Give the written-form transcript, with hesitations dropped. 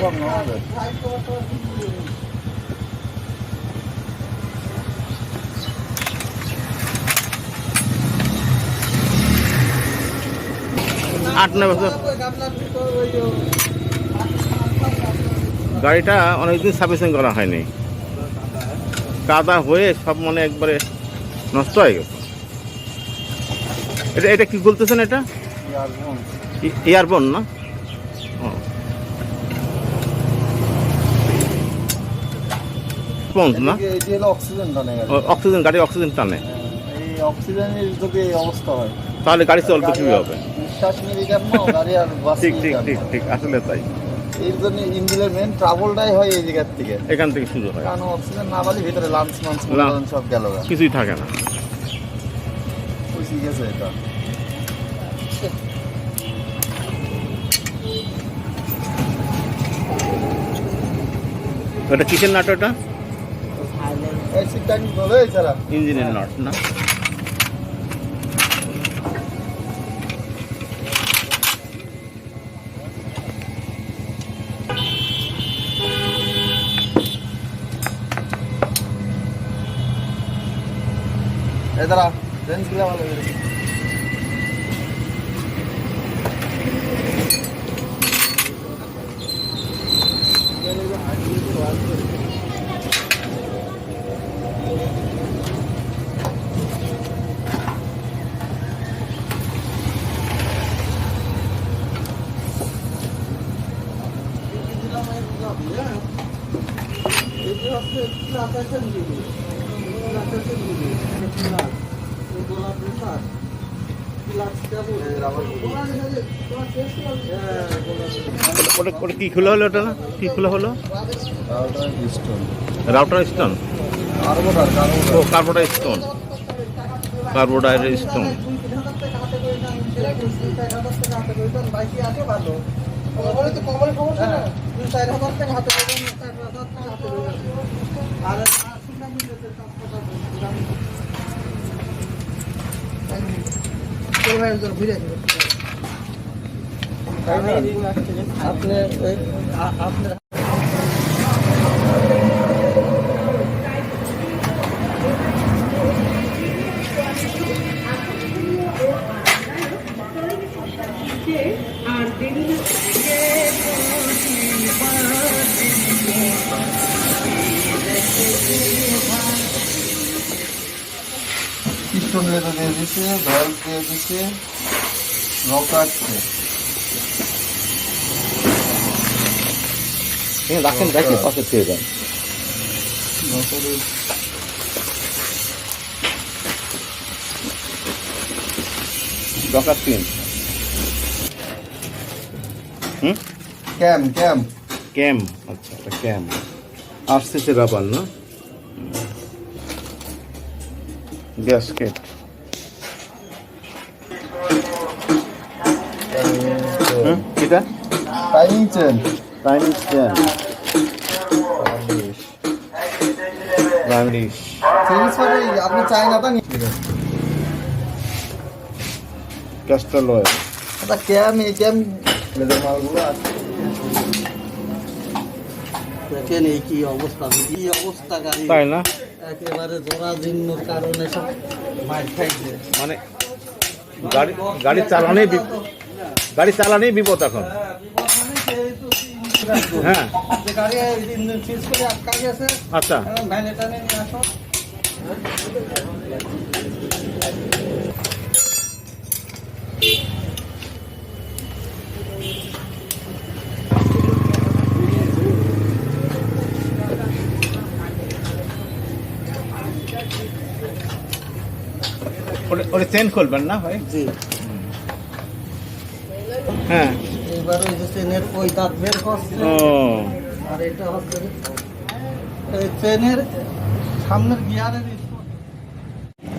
বছর গাড়িটা অনেকদিন সার্ভিসিং করা হয়নি, কাদা হয়ে সব মানে একবারে নষ্ট হয়ে গেছে। এটা কি বলতেছেন? এটা এয়ারবোন না? স্পঞ্জ না? অক্সিজেন, গাড়ি অক্সিজেন টানে। অক্সিজেনের যদি এই অবস্থা হয় তাহলে গাড়ি চলবে কিভাবে হবে? নিঃশ্বাস নিয়ে কেমন গাড়ি আর ঠিক ঠিক ঠিক ঠিক, আসলে তাই। এর জন্য ইঞ্জিনের মেন ট্রাবলটাই হয় এই জায়গার থেকে, এখান থেকে শুরু হয়। কারণ অক্সিজেন না পালে ভিতরে লাঞ্চ সব গেল, কিছুই থাকে না। ঠিক আছে। এটা কিসের নাট? ওটা ইঞ্জিনের নাট না? এদারা রেঞ্জ গুলা ভালো করে ওটা কি খোলা হলো? ওটা না কি খোলা হলো? Router stone, carbide stone, carbide stone. আপনার পিস্টন দিয়ে দিচ্ছে, ভ্যালভ দিয়ে দিচ্ছে, রকার রাখেন, রাখেন পাশে থেকে যান। রকার পিন, ক্যাম ক্যাম ক্যাম। আচ্ছা, এটা ক্যাম। আসতেছে রাবার না? গ্যাসকেট, এটা timing chain, timing chain, Banglish. আপনি চায়নাটা ক্যাস্টর অয়েল। এটা ক্যাম, এই ক্যাম মালগুলো আছে। দেখেন এই কি অবস্থা, কি অবস্থা গাড়ি, তাই না? একেবারে জরাজীর্ণর কারণে সব মার খাইছে। মানে গাড়ি চালানেই বিপদ এখন। হ্যাঁ, গাড়ি ইঞ্জিন সিজ করে আটকা গেছে। আচ্ছা, ভ্যানে টানে নিয়ে আসো। ওটা চেন খুলবেন না ভাই? জি, হ্যাঁ। এবার ওই যে চেনের ওই দাঁত বের করছে। আর এটা হচ্ছে এই চেনের সামনের গিয়ারের